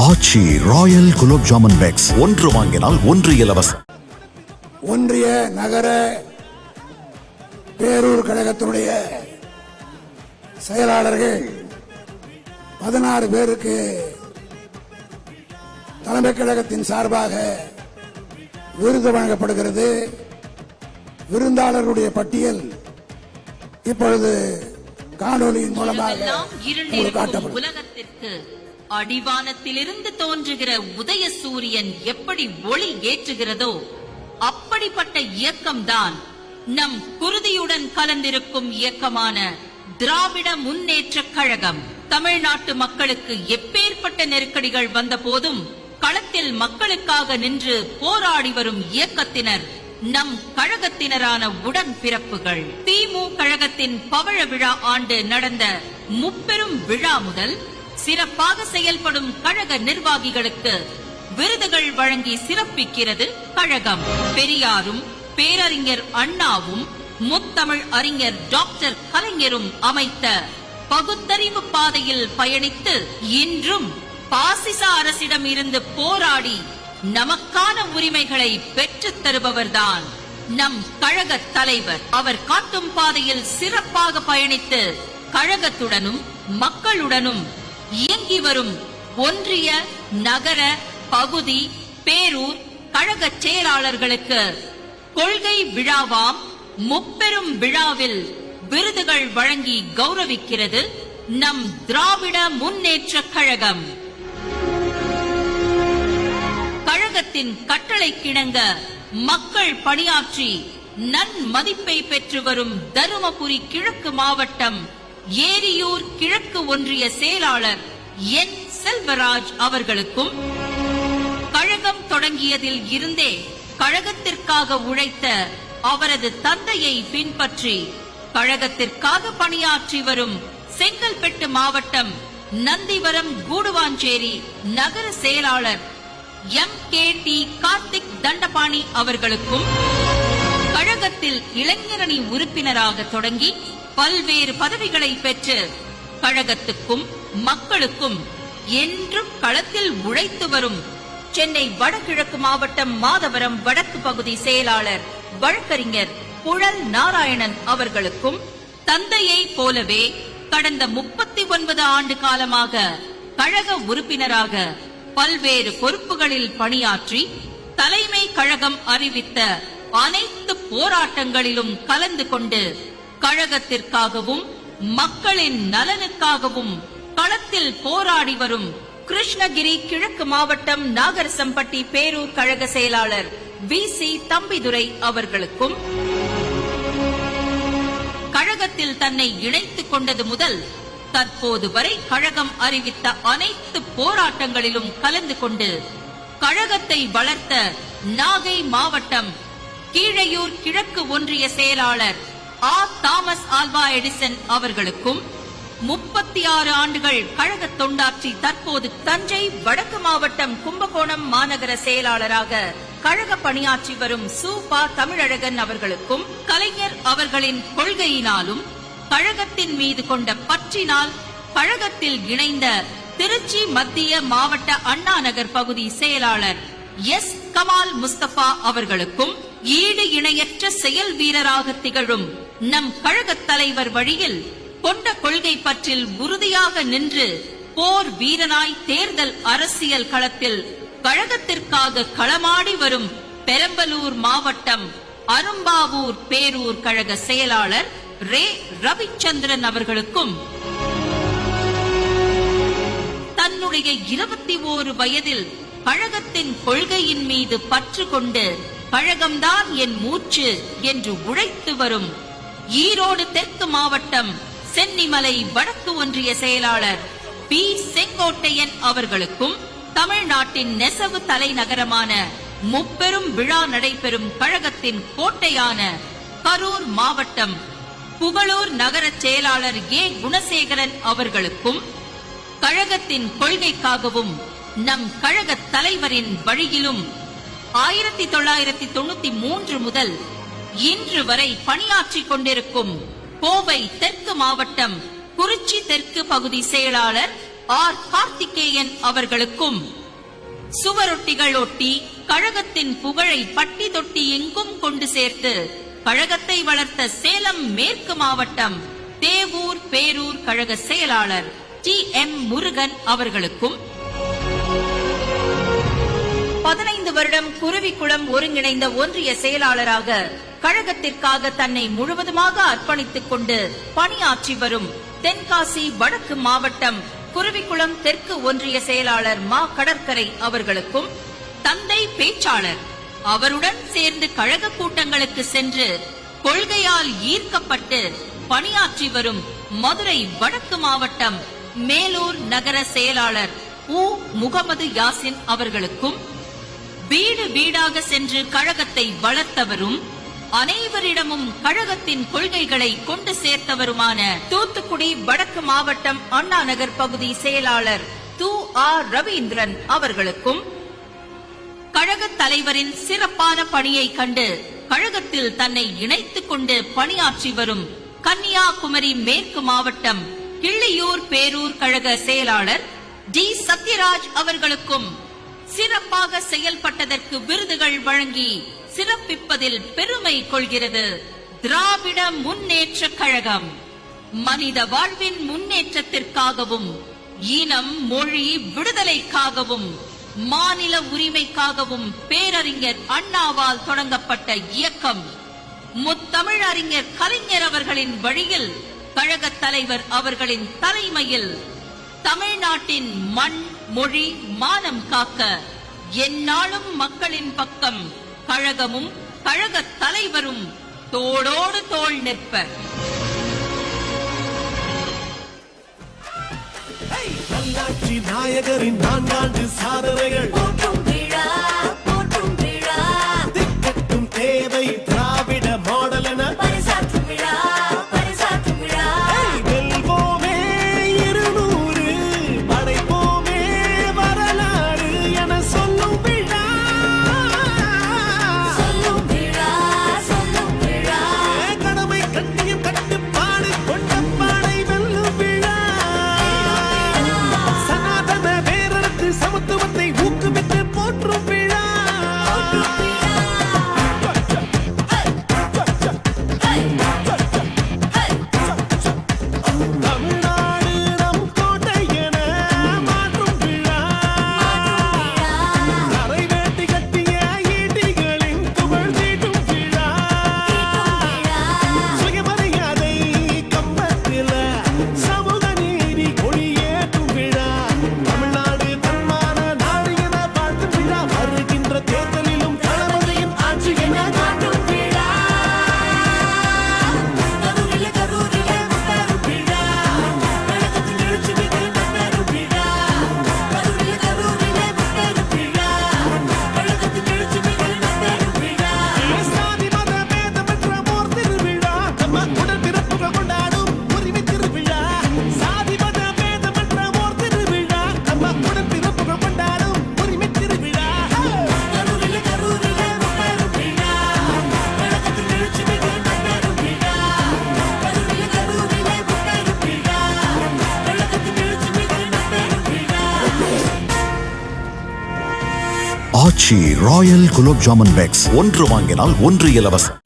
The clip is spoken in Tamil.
ஆச்சி ராயல் குலோப் ஜாமுன் பேக்ஸ், ஒன்று வாங்கினால் ஒன்று இலவசம். ஒன்றிய நகர பேரூர் கழகத்தினுடைய செயலாளர்கள் 16 பேருக்கு தலைமை கழகத்தின் சார்பாக விருது வழங்கப்படுகிறது. விருந்தாளருடைய பட்டியல் இப்பொழுது காணொலியின் மூலமாக காட்டப்படும். உலகத்திற்கு அடிவானத்திலிருந்து தோன்றுகிற உதய சூரியன் எப்படி ஒளி ஏற்றுகிறதோ அப்படிப்பட்ட இயக்கம்தான் நம் குருதியுடன் கலந்திருக்கும் இயக்கமான திராவிட முன்னேற்ற கழகம். தமிழ்நாட்டு மக்களுக்கு எப்பேற்பட்ட நெருக்கடிகள் வந்த போதும் களத்தில் மக்களுக்காக நின்று போராடி வரும் இயக்கத்தினர் நம் கழகத்தினரான உடன் பிறப்புகள். திமு கழகத்தின் பவழ விழா ஆண்டு நடந்த முப்பெரும் விழா முதல் சிறப்பாக செயல்படும் கழக நிர்வாகிகளுக்கு விருதுகள் வழங்கி சிறப்பிக்கிறது கழகம். பெரியாரும் பேரறிஞர் அண்ணாவும் முத்தமிழ் அறிஞர் டாக்டர் கலைஞரும் அமைத்த பகுத்தறிவு பாதையில் பயணித்து இன்றும் பாசிச அரசிடம் இருந்து போராடி நமக்கான உரிமைகளை பெற்றுத் தருபவர்தான் நம் கழக தலைவர். அவர் காட்டும் பாதையில் சிறப்பாக பயணித்து கழகத்துடனும் மக்களுடனும் இயங்கி வரும் ஒன்றிய நகர பகுதி பேரூர் கழக செயலாளர்களுக்கு கொள்கை விழாவாம் முப்பெரும் விழாவில் விருதுகள் வழங்கி கௌரவிக்கிறது நம் திராவிட முன்னேற்ற கழகம். கழகத்தின் கட்டளை கிணங்க மக்கள் பணியாற்றி நன்மதிப்பை பெற்று வரும் தருமபுரி கிழக்கு மாவட்டம் ஏரியூர் கிழக்கு ஒன்றிய செயலாளர் என் செல்வராஜ் அவர்களுக்கும் கழகம் தொடங்கியதில் இருந்தே கழகத்திற்காக உழைத்த அவரது தந்தையை பின்பற்றி கழகத்திற்காக பணியாற்றி வரும் செங்கல்பட்டு மாவட்டம் நந்திவரம் கூடுவாஞ்சேரி நகர செயலாளர் MKT கார்த்திக் தண்டபாணி அவர்களுக்கும் கழகத்தில் இளைஞரணி உறுப்பினராக தொடங்கி பல்வேறு பதவிகளை பெற்று கழகத்துக்கும் மக்களுக்கும் என்றும் களத்தில் உழைத்து வரும் சென்னை வடகிழக்கு மாவட்டம் மாதவரம் வடக்கு பகுதி செயலாளர் வழக்கறிஞர் புழல் நாராயணன் அவர்களுக்கும் தந்தையை போலவே கடந்த 39 ஆண்டு காலமாக கழக உறுப்பினராக பல்வேறு பொறுப்புகளில் பணியாற்றி தலைமை கழகம் அறிவித்த அனைத்து போராட்டங்களிலும் கலந்து கொண்டு கழகத்திற்காகவும் மக்களின் நலனுக்காகவும் களத்தில் போராடி வரும் கிருஷ்ணகிரி கிழக்கு மாவட்டம் நாகரசம்பட்டி பேரூர் கழக செயலாளர் VC தம்பிதுரை அவர்களுக்கும் கழகத்தில் தன்னை இணைத்துக் கொண்டது முதல் தற்போது வரை கழகம் அறிவித்த அனைத்து போராட்டங்களிலும் கலந்து கொண்டு கழகத்தை வளர்த்த நாகை மாவட்டம் கீழையூர் கிழக்கு ஒன்றிய செயலாளர் தாமஸ் ஆல்வா எடிசன் அவர்களுக்கும் 36 ஆண்டுகள் கழக தொண்டாற்றி தற்போது தஞ்சை வடக்கு மாவட்டம் கும்பகோணம் மாநகர செயலாளராக கழக பணியாற்றி வரும் சூப்பா தமிழழகன் அவர்களுக்கும் கலைஞர் அவர்களின் கொள்கையினாலும் கழகத்தின் மீது கொண்ட பற்றினால் கழகத்தில் இணைந்த திருச்சி மத்திய மாவட்ட அண்ணா நகர் பகுதி செயலாளர் S கமால் முஸ்தபா அவர்களுக்கும் ஈடு இணையற்ற செயல் வீரராக திகழும் நம் கழக தலைவர் வழியில் கொண்ட கொள்கை பற்றில் உறுதியாக நின்று போர் வீரனாய் தேர்தல் அரசியல் களத்தில் கழகத்திற்காக களமாடி வரும் பெரம்பலூர் மாவட்டம் அரும்பாவூர் பேரூர் கழக செயலாளர் ரே ரவிச்சந்திரன் அவர்களுக்கும் தன்னுடைய 21 வயதில் கழகத்தின் கொள்கையின் மீது பற்று கொண்டு கழகம்தான் என் மூச்சு என்று உழைத்து வரும் ஈரோடு தெற்கு மாவட்டம் சென்னிமலை வடக்கு ஒன்றிய செயலாளர் பி செங்கோட்டையன் அவர்களுக்கும் தமிழ்நாட்டின் நெசவு தலைநகரமான முப்பெரும் விழா நடைபெறும் கழகத்தின் கோட்டையான கரூர் மாவட்டம் புகழூர் நகர செயலாளர் ஏ குணசேகரன் அவர்களுக்கும் கழகத்தின் கொள்கைக்காகவும் நம் கழக தலைவரின் வழியிலும் 1993 முதல் இன்று வரை பணியாற்றிக் கொண்டிருக்கும் கோவை தெற்கு மாவட்டம் குறிச்சி தெற்கு பகுதி செயலாளர் ஆர் கார்த்திகேயன் அவர்களுக்கும் சுவரொட்டிகள் ஒட்டி கழகத்தின் புகழை பட்டி தொட்டி எங்கும் கொண்டு சேர்த்து கழகத்தை வளர்த்த சேலம் மேற்கு மாவட்டம் தேவூர் பேரூர் கழக செயலாளர் TM முருகன் அவர்களுக்கும் 15 வருடம் குருவிக்குளம் ஒருங்கிணைந்த ஒன்றிய செயலாளராக கழகத்திற்காக தன்னை முழுவதுமாக அர்ப்பணித்துக் கொண்டு பணியாற்றி வரும் தென்காசி வடக்கு மாவட்டம் குருவிக்குளம் தெற்கு ஒன்றிய செயலாளர் மா கடற்கரை அவர்களுக்கும் தந்தை பேச்சாளர் அவருடன் சேர்ந்து கழக கூட்டங்களுக்கு சென்று கொள்கையால் ஈர்க்கப்பட்டு பணியாற்றி வரும் மதுரை வடக்கு மாவட்டம் மேலூர் நகர செயலாளர் முகமது யாசின் அவர்களுக்கும் வீடு வீடாக சென்று கழகத்தை வளர்த்தவரும் அனைவரிடமும் கழகத்தின் கொள்கைகளை கொண்டு சேர்த்தவருமான தூத்துக்குடி வடக்கு மாவட்டம் அண்ணா நகர் பகுதி செயலாளர் ரவீந்திரன் அவர்களுக்கும் கழக தலைவரின் சிறப்பான பணியை கண்டு கழகத்தில் தன்னை இணைத்துக் கொண்டு பணியாற்றி வரும் கன்னியாகுமரி மேற்கு மாவட்டம் கிள்ளியூர் பேரூர் கழக செயலாளர் டி சத்யராஜ் அவர்களுக்கும் சிறப்பாக செயல்பட்டதற்கு விருதுகள் வழங்கி சிறப்பிப்பதில் பெருமை கொள்கிறது திராவிட முன்னேற்ற கழகம். மனித வாழ்வின் முன்னேற்றத்திற்காகவும் இனம் மொழி விடுதலைக்காகவும் மாநில உரிமைக்காகவும் பேரறிஞர் அண்ணாவால் தொடங்கப்பட்ட இயக்கம் முத்தமிழறிஞர் கலைஞர் அவர்களின் வழியில் கழக தலைவர் அவர்களின் தலைமையில் தமிழ்நாட்டின் மண் மொழி மானம் காக்க எந்நாளும் மக்களின் பக்கம் கழகமும் கழக தலைவரும் தோளோடு தோள் நிற்பர். நல்லாட்சி நாயகரின் 4 ஆண்டு சாதனைகள் போற்றும் விழா போற்றும் விழா திக்கட்டும் தேவை திராவிட மாடல் என பரிசாற்றும் விழா பரிசாற்றும் விழா வெல்வோமே 200 படைப்போமே வரலாறு என சொல்லும் விழா சொல்லும் விழா சொல்லும் விழா கடமை கண்ணியம் கட்டுப்பாடு கொண்ட பாடை வெல்லும் விழா சனாதன வேரருக்கு சமத்துவத்தை ஊக்குவித்து போற்றும் விழா போற்றும் விழா தமிழ்நாடு நம் கோட்டை என மாற்றும் விழா கரை வேட்டி கட்டிய ஈட்டிகளின் புகழ் தீட்டும் விழா சுயமரியாதை கம்பத்தில சமூக நீதி கொடியேற்றும் விழா தமிழ்நாடு தன்மான நாடு என வாழ்த்தும் விழா வருகின்ற தேர்தலிலும் தளபதியின் ஆட்சி என காட்டும் விழா கரூரிலே கரூரிலே முன்னேறும் விழா கழகத்தின் எழுச்சி மிகு முன்னேறும் விழா கரூரிலே கரூரிலே முன்னேறும் விழா கழகத்தின் எழுச்சி மிகு முன்னேறும் விழா சாதி மத பேதமற்ற ஓர் திருவிழா நம்ம உடல் பிறப்புகள் கொண்டாடும் உரிமை திருவிழா சாதி மத பேதமற்ற ஓர் திருவிழா நம்ம உடல் பிறப்புகள் கொண்டாடும் உரிமை திருவிழா கரூரிலே கரூரிலே முன்னேறும் விழா கழகத்தின் எழுச்சி மிகு முன்னேறும் விழா கரூரிலே கரூரிலே முன்னேறும் விழா கழகத்தின் எழுச்சி மிகு முன்னேறும் விழா ஆச்சி ராயல் குலோப் ஜாமுன் பேக்ஸ் ஒன்று வாங்கினால் ஒன்று இலவசம்.